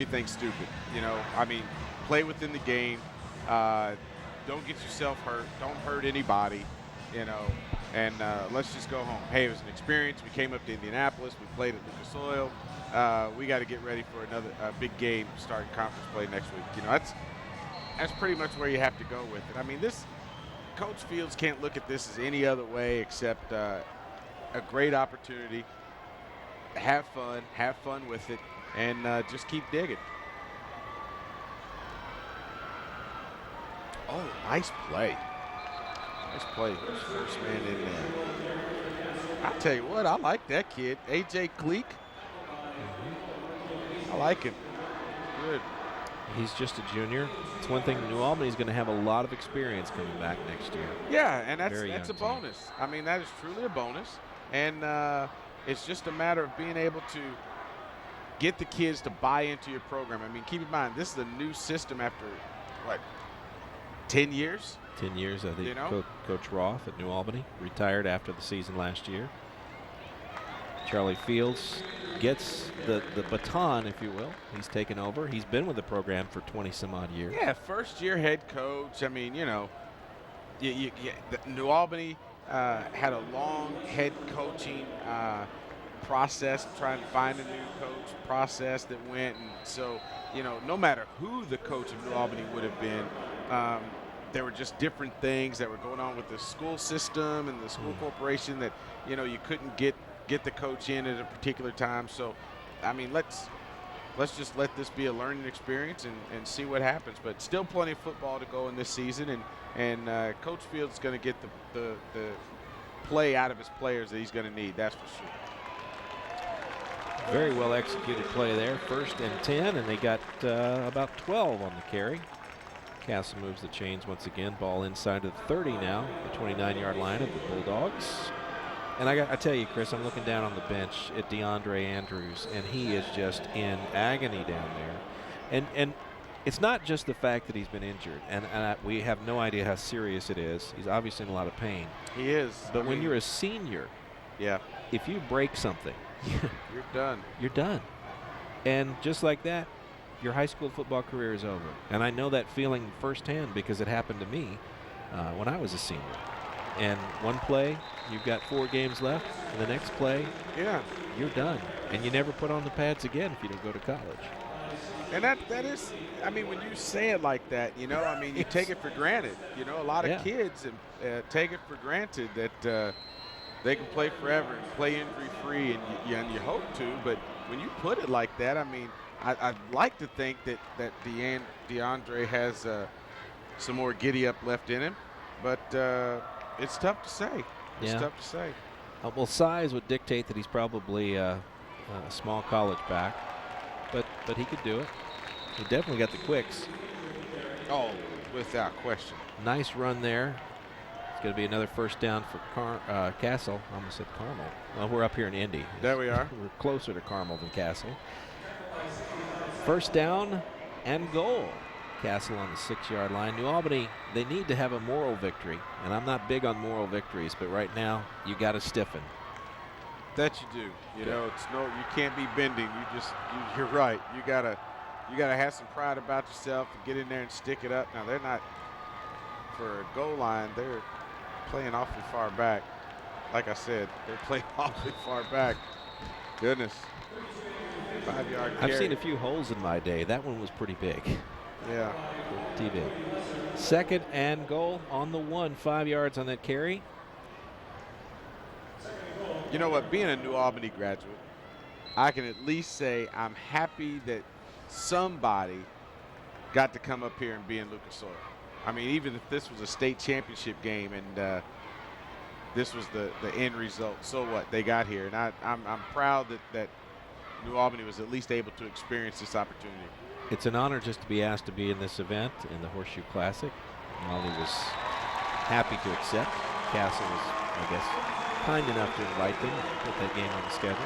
anything stupid. I mean, play within the game. Uh, don't get yourself hurt. Don't hurt anybody. You know, and let's just go home. Hey, it was an experience. We came up to Indianapolis. We played at Lucas Oil. We got to get ready for another big game starting conference play next week. That's pretty much where you have to go with it. I mean, this Coach Fields can't look at this as any other way except a great opportunity. Have fun with it, and just keep digging. Oh, nice play. Nice play. First man in there. I tell you what, I like that kid, AJ Cleek. I like him. Good. He's just a junior. It's one thing. New Albany's going to have a lot of experience coming back next year. Yeah, and that's Very a young team. bonus. I mean, that is truly a bonus, and it's just a matter of being able to get the kids to buy into your program. I mean, keep in mind, this is a new system after, what, 10 years? 10 years, I think. You know? Coach Roth at New Albany retired after the season last year. Charlie Fields gets the baton, if you will. He's taken over. He's been with the program for 20 some odd years. Yeah, first-year head coach. I mean, New Albany had a long head coaching process, trying to find a new coach process that went. And so, no matter who the coach of New Albany would have been, there were just different things that were going on with the school system and the school corporation that, you couldn't get the coach in at a particular time. So, I mean, let's just let this be a learning experience and see what happens. But still plenty of football to go in this season, and Coach Fields is going to get the play out of his players that he's going to need. That's for sure. Very well executed play there. 1st and 10, and they got about 12 on the carry. Castle moves the chains once again. Ball inside of the 30 now, the 29-yard line of the Bulldogs. And I tell you, Chris, I'm looking down on the bench at DeAndre Andrews, and he is just in agony down there. And it's not just the fact that he's been injured, and we have no idea how serious it is. He's obviously in a lot of pain. He is. But when you're a senior, yeah, if you break something, you're done. You're done. And just like that, your high school football career is over. And I know that feeling firsthand because it happened to me when I was a senior. And one play, you've got 4 games left, and the next play, yeah, you're done. And you never put on the pads again if you don't go to college. And that is, I mean, when you say it like that, I mean, you take it for granted. A lot of kids take it for granted that they can play forever and play injury-free, and you hope to. But when you put it like that, I mean, I'd like to think that DeAndre has some more giddy-up left in him. But it's tough to say. It's tough to say. Well, size would dictate that he's probably a small college back, but he could do it. He definitely got the quicks. Oh, without question. Nice run there. It's going to be another first down for Castle. I almost said Carmel. Well, we're up here in Indy. There we are. We're closer to Carmel than Castle. First down and goal. Castle on the 6-yard line. New Albany, they need to have a moral victory, and I'm not big on moral victories, but right now you got to stiffen. That you do. You can't be bending. You're right. You gotta have some pride about yourself and get in there and stick it up. Now they're not for a goal line. They're playing awfully far back. Like I said, they're playing awfully far back. Goodness. 5-yard carry. I've seen a few holes in my day. That one was pretty big. Yeah. TV. 2nd and goal on the 1, 5 yards on that carry. You know what? Being a New Albany graduate, I can at least say I'm happy that somebody got to come up here and be in Lucas Oil. I mean, even if this was a state championship game and this was the end result, so what? They got here, and I'm proud that New Albany was at least able to experience this opportunity. It's an honor just to be asked to be in this event in the Horseshoe Classic. Molly was happy to accept. Castle was, I guess, kind enough to invite them and put that game on the schedule.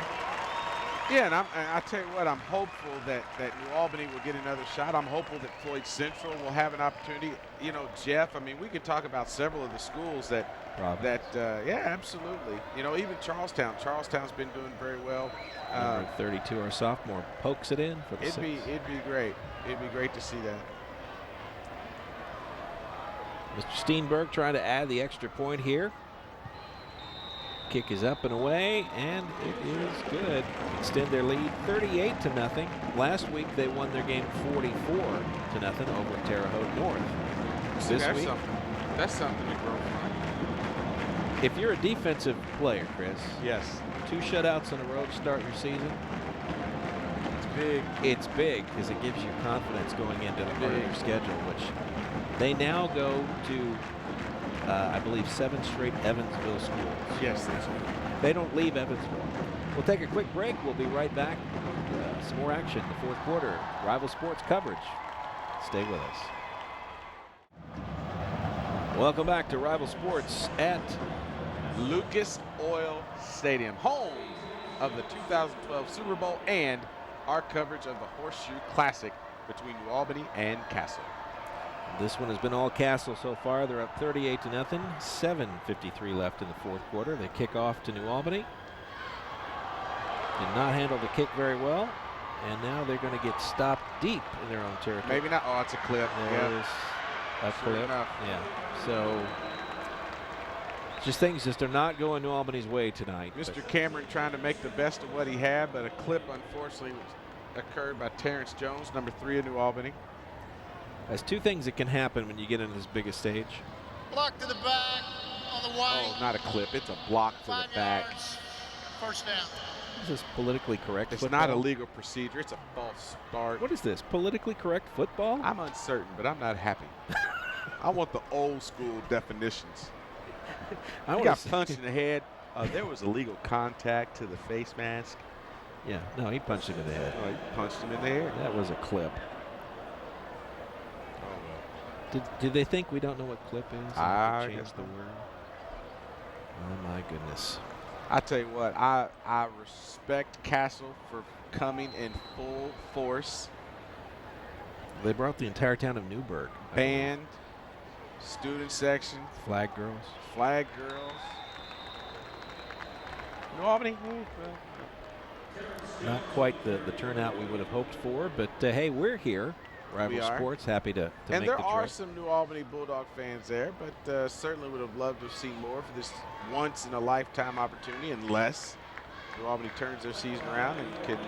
Yeah, and I tell you what, I'm hopeful that New Albany will get another shot. I'm hopeful that Floyd Central will have an opportunity. You know, Jeff, I mean, we could talk about several of the schools yeah, absolutely. You know, even Charlestown. Charlestown's been doing very well. Number 32, our sophomore, pokes it in for the It'd be great. It'd be great to see that. Mr. Steenberg trying to add the extra point here. Kick is up and away, and it is good. Extend their lead 38-0. Last week they won their game 44-0 over Terre Haute North. See, This week, that's something to grow from. if you're a defensive player, Chris, Yes. 2 shutouts in a row to start your season, It's big. it's big because it gives you confidence going into the part of your schedule, which they now go to, I believe, 7 straight Evansville schools. Yes, that's right. They don't leave Evansville. We'll take a quick break. We'll be right back. Some more action in the 4th quarter. Rival Sports coverage. Stay with us. Welcome back to Rival Sports at Lucas Oil Stadium, home of the 2012 Super Bowl and our coverage of the Horseshoe Classic between New Albany and Castle. This one has been all Castle so far. They're up 38-0. 7:53 left in the 4th quarter. They kick off to New Albany. Did not handle the kick very well. And now they're going to get stopped deep in their own territory. Maybe not. Oh, it's a clip. There's a Sure clip. enough. Yeah. So things are not going New Albany's way tonight. Mr. Cameron trying to make the best of what he had, but a clip unfortunately occurred by Terrence Jones, number 3 of New Albany. There's 2 things that can happen when you get into this big a stage. Block to the back on the white. Oh, not a clip. It's a block to the 5 back. yards. First down. Is this politically correct It's football? not a legal procedure. It's a false start. What is this? Politically correct football? I'm uncertain, but I'm not happy. I want the old school definitions. I He wanna got see- punched in the head. There was illegal contact to the face mask. Yeah, no, he punched him in the head. He punched him in the head. That was a clip. Oh, well. Did they think we don't know what clip is? and I changed guess the not. word. Oh my goodness. I tell you what, I respect Castle for coming in full force. They brought the entire town of Newburgh. I believe. Band, student section, Flag girls. flag girls. New Albany, Not quite the turnout we would have hoped for, but hey, we're here. Rival We are. Sports, happy to and make there the are trip. some New Albany Bulldog fans there, but certainly would have loved to have seen more for this once-in-a-lifetime opportunity, unless New Albany turns their season around and can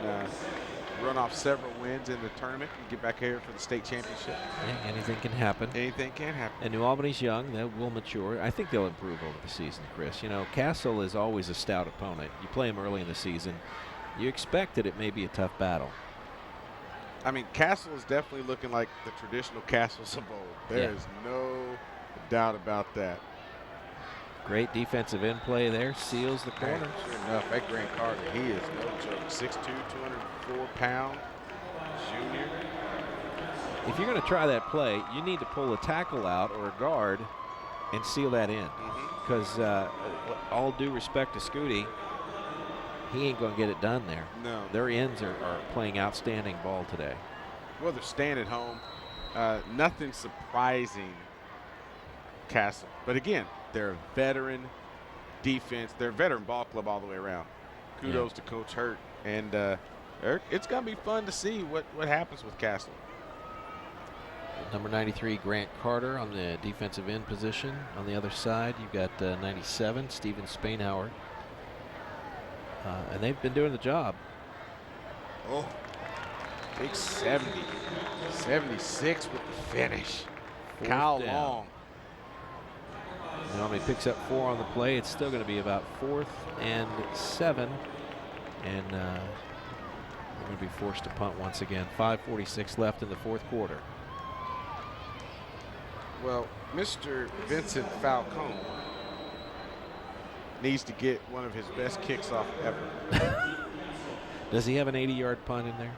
run off several wins in the tournament and get back here for the state championship. Yeah, anything can happen. Anything can happen. And New Albany's young. They will mature. I think they'll improve over the season, Chris. You know, Castle is always a stout opponent. You play them early in the season, you expect that it may be a tough battle. I mean, Castle is definitely looking like the traditional Castles of old. There Yeah. is no doubt about that. Great defensive end play there. Seals the corner. Sure enough, that Grant Carter, he is no joke. 6'2", 204-pound junior. If you're going to try that play, you need to pull a tackle out or a guard and seal that in. Because all due respect to Scooty, he ain't going to get it done there. No. Their ends are playing outstanding ball today. Well, they're staying at home. Nothing surprising Castle. But again, they're a veteran defense. They're a veteran ball club all the way around. Kudos to Coach Hurt. And Eric, it's going to be fun to see what happens with Castle. Number 93, Grant Carter on the defensive end position. On the other side, you've got 97, Steven Spainhour. And they've been doing the job. Oh, big 70. 76 with the finish. Fourth Kyle down. Long. Now he picks up 4 on the play. It's still going to be about 4th and 7. And they're going to be forced to punt once again. 5:46 left in the 4th quarter. Well, Mr. Vincent Falcone needs to get one of his best kicks off ever. Does he have an 80-yard punt in there?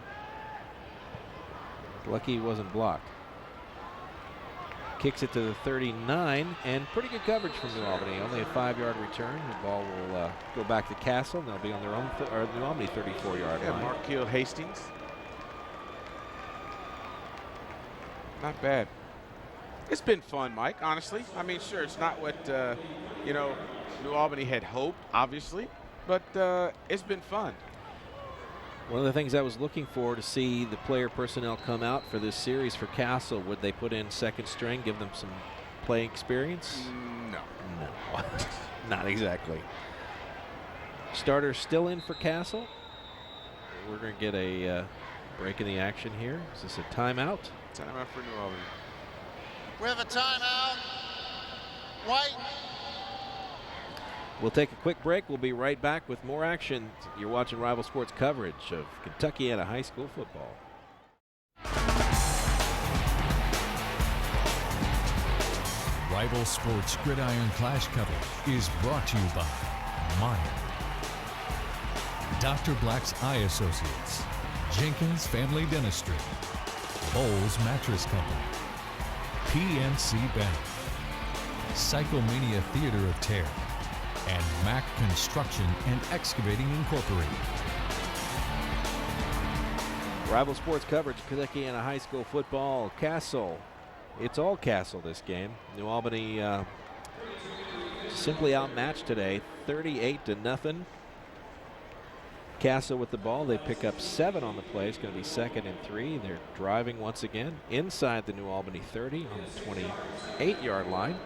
Lucky he wasn't blocked. Kicks it to the 39, and pretty good coverage from New Albany. Only a 5-yard return. The ball will go back to Castle, and they'll be on their own, or New Albany 34-yard line. Marquil Hastings. Not bad. It's been fun, Mike, honestly. I mean, sure, it's not what, New Albany had hoped, obviously, but it's been fun. One of the things I was looking for to see the player personnel come out for this series for Castle, would they put in second string, give them some playing experience? No. No, not exactly. Starters still in for Castle. We're going to get a break in the action here. Is this a timeout? Timeout for New Albany. We have a timeout. White. We'll take a quick break. We'll be right back with more action. You're watching Rival Sports coverage of Kentuckiana High School football. Rival Sports Gridiron Clash coverage is brought to you by Meyer, Dr. Black's Eye Associates, Jenkins Family Dentistry, Bowles Mattress Company, PNC Bank, Psychomania Theater of Terror, and Mack Construction and Excavating Incorporated. Rival Sports coverage, Kentuckiana High School football. Castle. It's all Castle this game. New Albany simply outmatched today, 38-0. Castle with the ball. They pick up 7 on the play. It's going to be 2nd and 3. They're driving once again inside the New Albany 30 on the 28-yard line.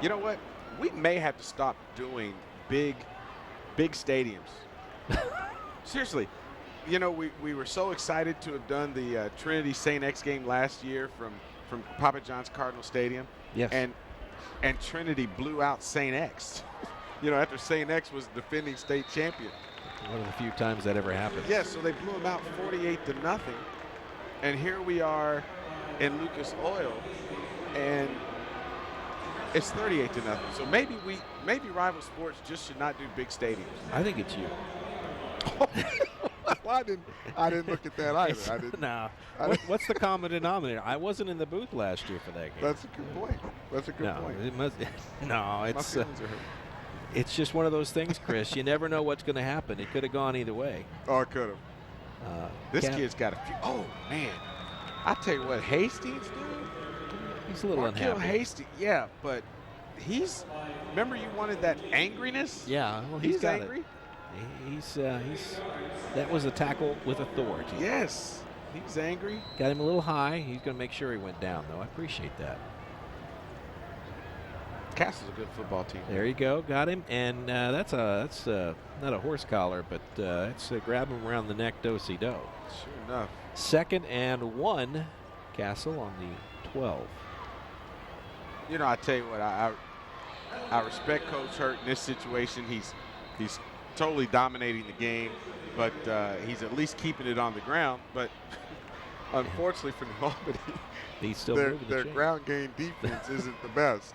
You know what? We may have to stop doing big stadiums. Seriously. You know, we were so excited to have done the Trinity St. X game last year from Papa John's Cardinal Stadium. Yes. And Trinity blew out St. X. You know, after St. X was defending state champion. One of the few times that ever happened. Yeah, so they blew them out 48-0. And here we are in Lucas Oil, and it's 38-0. So maybe Rival Sports just should not do big stadiums. I think it's you. Well, I didn't look at that either. I didn't. No. What's the common denominator? I wasn't in the booth last year for that game. That's a good point. That's a good point. It must, no, My it's feelings are hurt. it's just one of those things, Chris. You never know what's going to happen. It could have gone either way. Oh, it could have. This kid's got a few. Oh man, I tell you what, Hastings, dude. He's a little Marquil unhappy. Hastings, yeah, but he's. Remember, you wanted that angriness. Yeah, well, he's got angry. it. He's that was a tackle with authority. Yes, he's angry. Got him a little high. He's going to make sure he went down, though. I appreciate that. Castle's a good football team. There you go. Got him. And that's not a horse collar, but it's grab him around the neck, do-si-do. Sure enough. 2nd and 1. Castle on the 12. You know, I tell you what, I respect Coach Hurt in this situation. He's totally dominating the game, but he's at least keeping it on the ground. But unfortunately for New Albany, He's still their moving the chain. ground game defense isn't the best.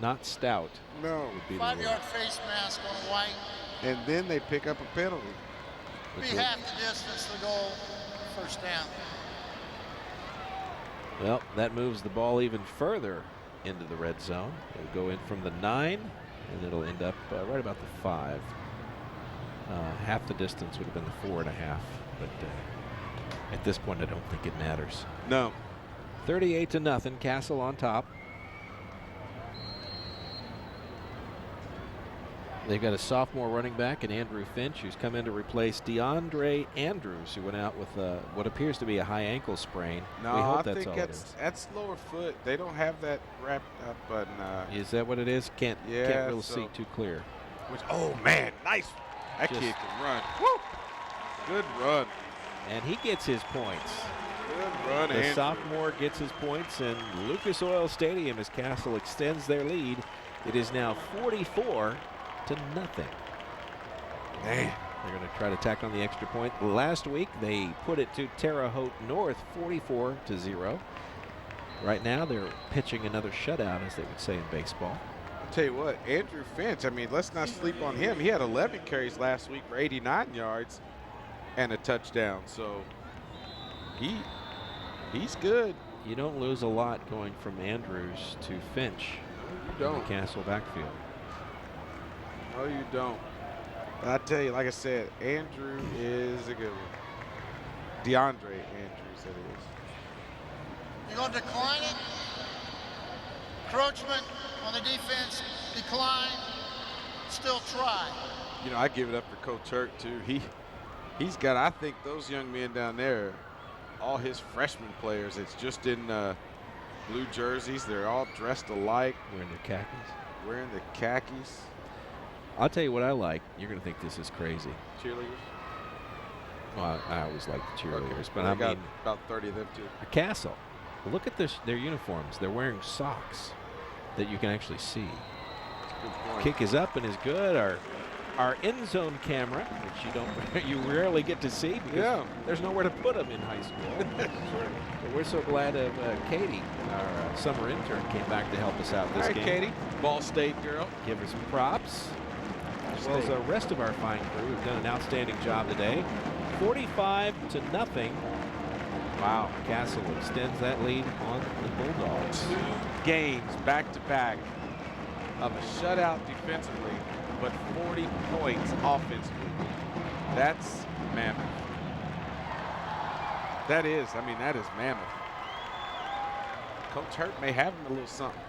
Not stout. No. Would be the 5-yard face mask on White. And then they pick up a penalty. Be half the distance to the goal. First down. Well, that moves the ball even further into the red zone. It'll go in from the 9, and it'll end up right about the 5. Half the distance would have been the 4.5, but at this point, I don't think it matters. No. 38-0, Castle on top. They've got a sophomore running back in Andrew Finch, who's come in to replace DeAndre Andrews, who went out with what appears to be a high ankle sprain. No, we hope I that's think all that's lower foot. They don't have that wrapped up, but is that what it is? Can't really see too clear. Oh man, nice! That kid can run. Woo! Good run. And he gets his points. Good run. The sophomore gets his points, and Lucas Oil Stadium, as Castle extends their lead, it is now 44-0. Man. They're going to try to tack on the extra point. Last week, they put it to Terre Haute North, 44-0. Right now, they're pitching another shutout, as they would say in baseball. I'll tell you what, Andrew Finch, I mean, let's not sleep on him. He had 11 carries last week for 89 yards and a touchdown. So he's good. You don't lose a lot going from Andrews to Finch in the Don't. Castle backfield. No, you don't. But I tell you, like I said, Andrew is a good one. DeAndre Andrews, that is. You're going to decline it. Encroachment on the defense, decline, still try. You know, I give it up for Coach Hurt, too. He's got, I think, those young men down there, all his freshman players, it's just in blue jerseys. They're all dressed alike. Wearing their khakis. Wearing the khakis. I'll tell you what I like. You're going to think this is crazy. Cheerleaders. Well, I always like the cheerleaders, Okay. but They I got mean, about 30 of them, too. a Castle. Look at their uniforms. They're wearing socks that you can actually see. Good point. Kick is up and is good. Our end zone camera, which you rarely get to see because there's nowhere to put them in high school. But we're so glad of Katie, our summer intern, came back to help us out this All right, game. Katie, Ball State girl. Give her some props, as well as the rest of our fine crew who've done an outstanding job today. 45-0. Wow, Castle extends that lead on the Bulldogs. 2 games back-to-back of a shutout defensively, but 40 points offensively. That's mammoth. That is mammoth. Coach Hurt may have him a little something.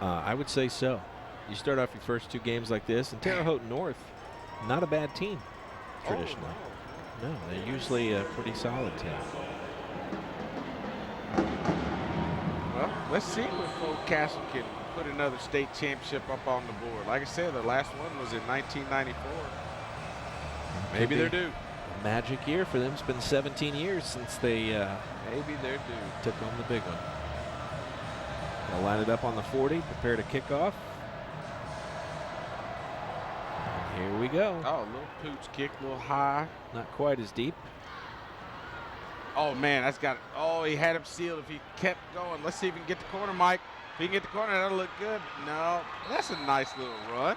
I would say so. You start off your first 2 games like this, and Terre Haute North, not a bad team, traditionally. Oh, No, they're usually a pretty solid team. well, let's see if Old Castle can put another state championship up on the board. Like I said, the last one was in 1994. Maybe they're due. A magic year for them. It's been 17 years since they Maybe they're due. took home the big one. They'll line it up on the 40, prepare to kick off. And here we go. Oh, a little pooch kick, a little high. Not quite as deep. Oh, man, that's got it. Oh, he had him sealed if he kept going. Let's see if he can get the corner, Mike. If he can get the corner, that'll look good. No, that's a nice little run.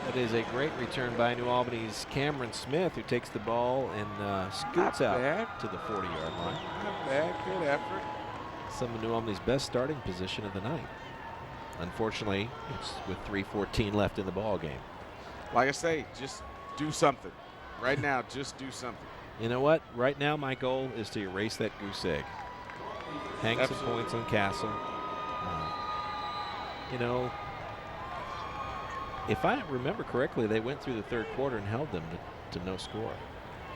That is a great return by New Albany's Cameron Smith, who takes the ball and scoots Not out bad. to the 40-yard line. Not bad, good effort. Some of New Albany's best starting position of the night. Unfortunately, it's with 3:14 left in the ball game. Like I say, just do something. Right now, just do something. You know what? Right now, my goal is to erase that goose egg. Hang Absolutely. some points on Castle. You know, if I remember correctly, they went through the third quarter and held them to no score.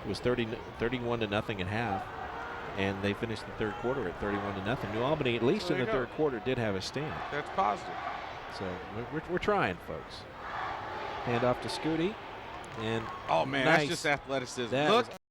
It was 31-0 at half, and they finished the third quarter at 31-0. New Albany, at least So in there the you third go. quarter, did have a stand. That's positive. So we're trying, folks. Hand off to Scooty. And Oh, man, nice. that's just athleticism. That Look is